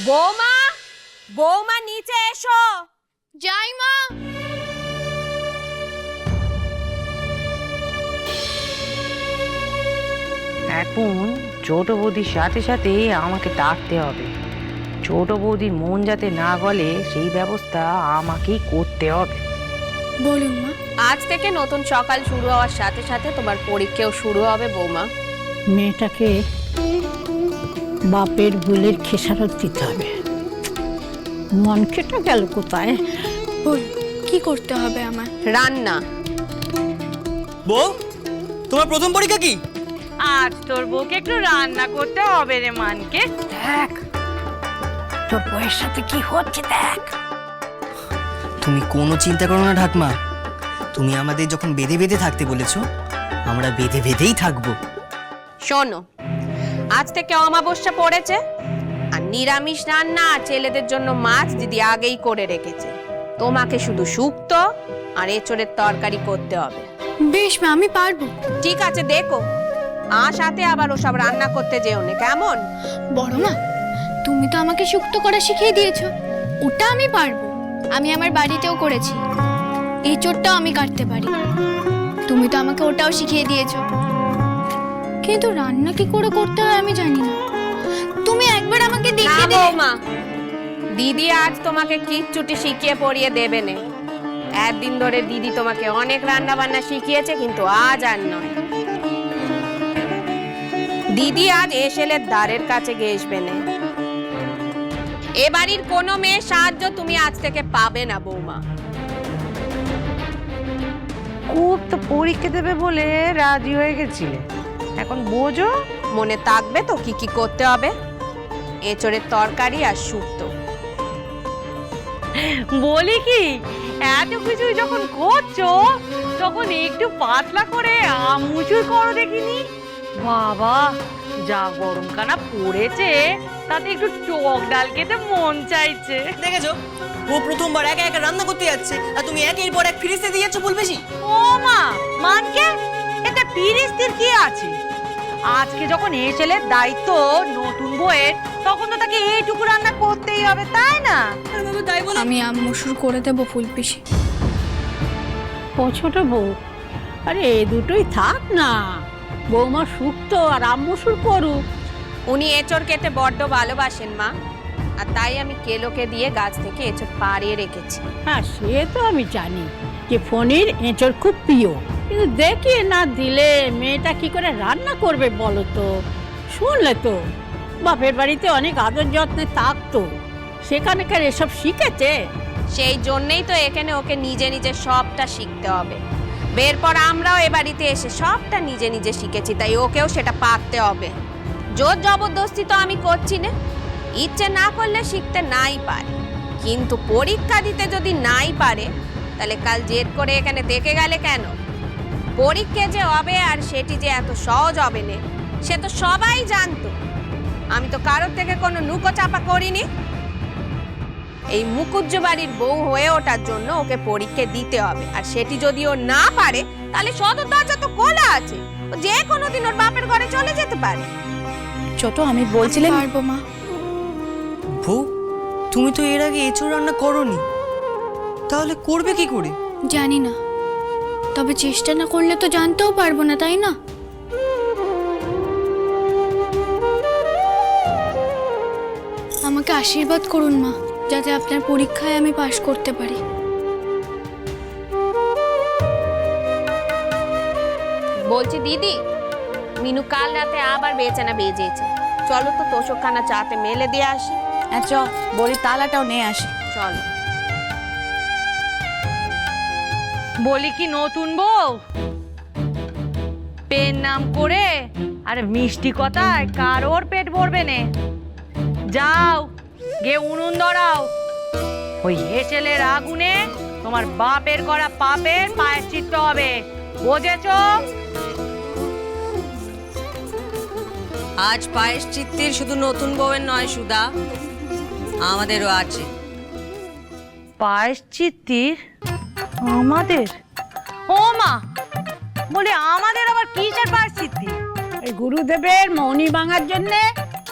বৌমা, বৌমা নিচে এসো। যাই মা। এখন ছোট বৌদির সাথে সাথে আমাকে ডাকতে হবে। ছোট বৌদির মন যাতে না গলে সেই ব্যবস্থা আমাকেই করতে হবে। বলুন মা। আজ থেকে নতুন সকাল শুরু হওয়ার সাথে সাথে তোমার পরীক্ষাও শুরু হবে বৌমা। মেয়েটাকে বাপের ভুলের খেসারত দিতে হবে। মন কেটে গেল কোথায়? বল, কি করতে হবে আমার? রান্না। বউ, তোমার প্রথম পরীক্ষা কি? আজ তোর বউকে একটু রান্না করতে হবে রে মানকে। দেখ তোর বউয়ের সাথে কি হচ্ছে দেখ। তুমি কোনো চিন্তা করো না ঠাকমা, তুমি আমাদের যখন বেঁধে বেঁধে থাকতে বলেছো আমরা বেঁধে বেঁধেই থাকবো। শোনো, আজ থেকে অমাবস্যা পড়েছে আর নিরামিষ রান্না আর ছেলেদের জন্য মাছ দিদি আগেই করে রেখেছে। তোমাকে শুধু শুক্তো আর এঁচোড়ের তরকারি করতে হবে। বেশ মা, আমি পারবো। ঠিক আছে, দেখো আর সাথে আবার ওসব রান্না করতে যেও না, কেমন? বড় মা, তুমি তো আমাকে শুক্তো করা শিখিয়ে দিয়েছো, ওটা আমি পারবো। আমি আমার বাড়িতেও করেছি, এঁচোড়টাও আমি কাটতে পারি। তুমি তো আমাকে ওটাও শিখিয়ে দিয়েছো, কিন্তু রান্না কি করে করতে হয় আমি জানি না। তুমি একবার আমাকে না দেখিয়ে দিলে। বৌমা, দিদি আজ তোমাকে কিচ্ছুটি শিখিয়ে পড়িয়ে দেবে না। একদিন ধরে দিদি তোমাকে অনেক রান্না বান্না শিখিয়েছে, কিন্তু আজ আর নয়। দিদি আজ এসেলের দ্বারের কাছে ঘেঁষবে না। এ বাড়ির কোনো মেয়ে সাহায্য তুমি আজ থেকে পাবে না বৌমা। খুব তো পরীক্ষা দেবে বলে রাজি হয়ে গেছিলে, এখন বোঝো। মনে থাকবে তো কি কি করতে হবে? এঁচোড়ের তরকারি আর শুক্তো। বলি কি, এত কিছু যখন করছো তখন একটু পাতলা করে আমুচুর করো দেখিনি। বাবা, যা গরম কানা পড়েছে তাতে একটু টক ডাল খেতে মন চাইছে। দেখেছো, ও প্রথমবার একা একা রান্না করতে যাচ্ছে আর তুমি একের পর এক ফিরিস্তে দিয়ে যাচ্ছ বলবেশি। ও মা, মানকে এটা ফিরিস্তির কি আছে? আজকে যখন এই ছেলের দায়িত্ব নতুন বউয়ের, তখন তো তাকে এইটুকু রান্না করতেই হবে, তাই না? তাই বলে আমি আম মসুর করে দেবো ফুলপিসি। ও ছোট বউ, আরে এ দুটোই থাক না, বৌমা শুক্তো আর আম্মসুর করুক। উনি এঁচোড় খেতে বড্ড ভালোবাসেন মা, আর তাই আমি কেলোকে দিয়ে গাছ থেকে এঁচোড় পাড়িয়ে রেখেছি। হ্যাঁ, সে তো আমি জানি যে ফণির এঁচড় খুব প্রিয়, কিন্তু দেখিয়ে না দিলে মেয়েটা কি করে রান্না করবে বলো তো? শুনলে তো বাপের বাড়িতে অনেক আদর যত্নে থাকতো, সেখানকার এসব শিখেছে। সেই জন্যই তো এখানে ওকে নিজে নিজে সবটা শিখতে হবে। এরপর আমরাও এ বাড়িতে এসে সবটা নিজে নিজে শিখেছি, তাই ওকেও সেটা পারতে হবে। জোর জবরদস্তি তো আমি করছি না, ইচ্ছে না করলে শিখতে নাই পারে, কিন্তু পরীক্ষা দিতে যদি নাই পারে তাহলে কাল জেদ করে এখানে দেখে গেলে কেন? পরীক্ষা যে হবে আর সেটি যে এত সহজ হবে না সে তো সবাই জানতো। আমি তো কারোর থেকে কোনো নুকো চাপা করিনি। এই মুকুজ্জ বাড়ির বউ হয়ে ওঠার জন্য ওকে পরীক্ষা দিতে হবে, আর সেটি যদি ও না পারে তাহলে সদর দরজা তো খোলা আছে, ও যে কোনো দিন ওর বাপের ঘরে চলে যেতে পারে। ছোট, আমি বলছিলাম পারবো মা। বউ, তুমি তো এর আগে এঁচোড় রান্না করোনি, তাহলে করবে কি করে? জানি না, তবে চেষ্টা না করলে তো জানতেও পারবো না, তাই না? আমাকে আশীর্বাদ করুন মা, যাতে আপনার পরীক্ষায় আমি পাশ করতে পারি। বলছি দিদি, মিনু কাল রাতে আবার বেচানা বেজেছে, চলো তো তোষকখানা চাতে মেলে দিয়ে আসি। চ, বড়ির তালাটাও নিয়ে আসি। চলো। বলি কি, নতুন বউ পেন নাম করে আর মিষ্টি কথায় কারোর পেট ভরবে নে। যাও গে উনুন ধরাও, ওই হেসেলের আগুনে তোমার বাপের করা পাপের প্রায়শ্চিত্ত হবে, বুঝেছো? আজ প্রায়শ্চিত্তের শুধু নতুন বউয়ের নয় সুধা, আমাদেরও আছে। প্রায়শ্চিত্তির আমাদের? ও মা, বলে আমাদের আবার কিসের প্রায়শ্চিত্তি? এই গুরুদেবের মৌনি ভাঙার জন্য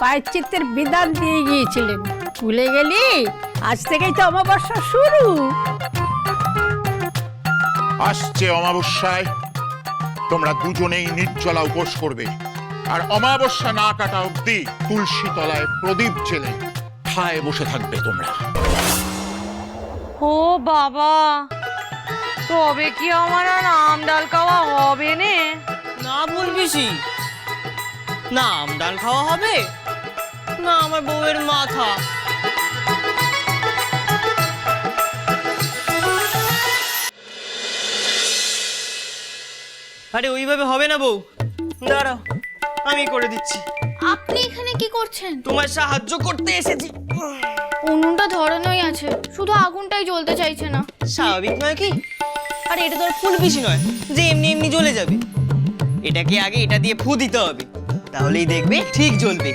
প্রায়শ্চিত্তের বিধান দিয়ে গিয়েছিলেন। ভুলে গেলি? আজ থেকেই তো অমাবস্যা শুরু। আসছে অমাবস্যায় তোমরা দুজনেই নির্জলা উপোস করবে, আর অমাবস্যা না কাটা অবধি তুলসী তলায় প্রদীপ জেলে ঠায় বসে থাকবে তোমরা। ও বাবা, তবে কি আমার আর আম ডাল খাওয়া হবে নে? না বলবিসি, না আম ডাল খাওয়া হবে, না আমার বউয়ের মাথা। আরে ওইভাবে হবে না বউ, দাঁড়াও আমি করে দিচ্ছি। আপনি এখানে কি করছেন? তোমার সাহায্য করতে এসেছি। উনুনটা ধরানোই আছে, শুধু আগুনটাই জ্বলতে চাইছে না। স্বাভাবিক নয় কি? আরে এটা তো আর ফুল বেশি নয় যে এমনি এমনি জ্বলে যাবে। এটাকে আগে এটা দিয়ে ফু দিতে হবে, তাহলেই দেখবে ঠিক জ্বলবে।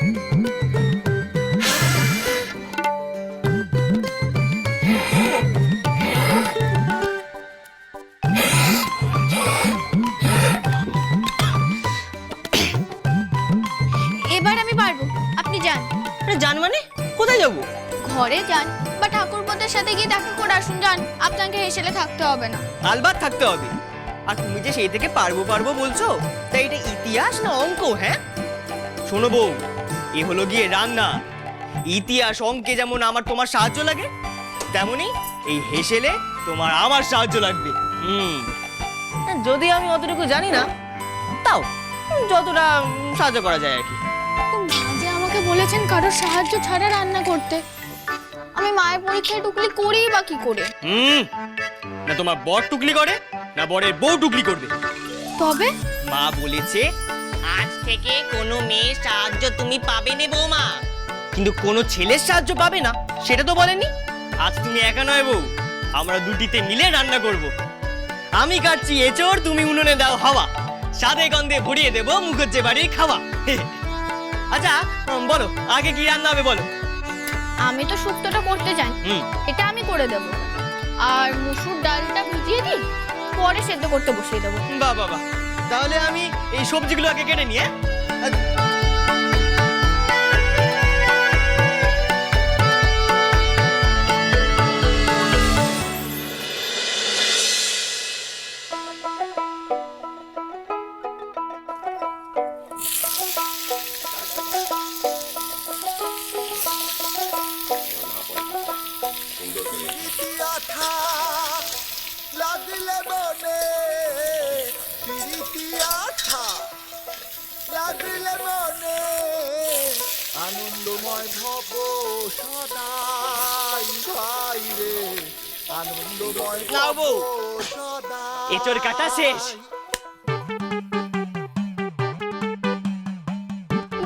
এবার আমি পারবো, আপনি যান। আরে জান মানে কোথায় যাবো? ঘরে যান বা ঠাকুরপোদের সাথে গিয়ে দেখা করে আসুন। যান, আপনাকে হেসেলে থাকতে হবে না। আলবাত থাকতে হবে। আর তুমি যে সেই থেকে পারবো পারবো বলছো, তাই এটা ইতিহাস না অঙ্ক? হ্যাঁ শোনো বউ, এ হলো গিয়ে রান্না। ইতিহাস অঙ্কে যেমন আমার তোমার সাহায্য লাগে, তেমনি এই হেসেলে তোমার আমার সাহায্য লাগবে। যদি আমি অতটুকু জানি না, তাও যতটা সাহায্য করা যায় আর কি। মা যে আমাকে বলেছেন কারোর সাহায্য ছাড়া রান্না করতে, আমি মায়ের পরীক্ষায় টুকলি করি বা কি করে? না তোমার বর টুকলি করে, না বরের বউ টুকলি করবে। তবে মা বলেছে আজ থেকে কোনো মেয়ের সাহায্য তুমি পাবে না বৌমা, কিন্তু কোনো ছেলের সাহায্য পাবে না সেটা তো বলেনি। আজ তুমি একা নয় বউ, আমরা দুটিতে মিলে রান্না করব। আমি কাটছি এঁচড়, তুমি উনুনে দাও হাওয়া, স্বাদে গন্ধে ভরিয়ে দেবো মুখজ্জে বাড়ির খাওয়া। আচ্ছা বলো আগে কি রান্না হবে বলো। আমি তো শুক্তোটা করতে জানি, এটা আমি করে দেব। আর মুসুর ডালটা ভিজিয়ে দিই, পরে সেদ্ধ করতে বসিয়ে দেবো। বাহ বাহ বাহ, তাহলে আমি এই সবজিগুলো আগে কেটে নিয়ে লাগলে মনে প্রীতি লাগলে মনে আনন্দময় ভব সদাই ভাই রে, আনন্দময় নাও বউ, সদাই। এঁচড় কাটা শেষ।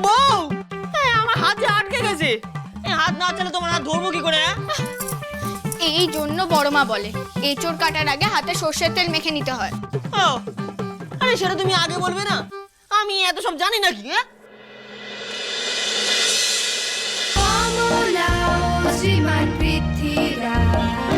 বউ আমার হাতে আটকে গেছে, হাত না চালে তোমার হাত ধরবো কি করে? এই জন্য বড় মা বলে এঁচড় কাটার আগে হাতে সর্ষের তেল মেখে নিতে হয়। ও আরে সেটা তুমি আগে বলবে না, আমি এত সব জানি নাকি? হ্যাঁ শ্রীমান পৃথ্বীরাজ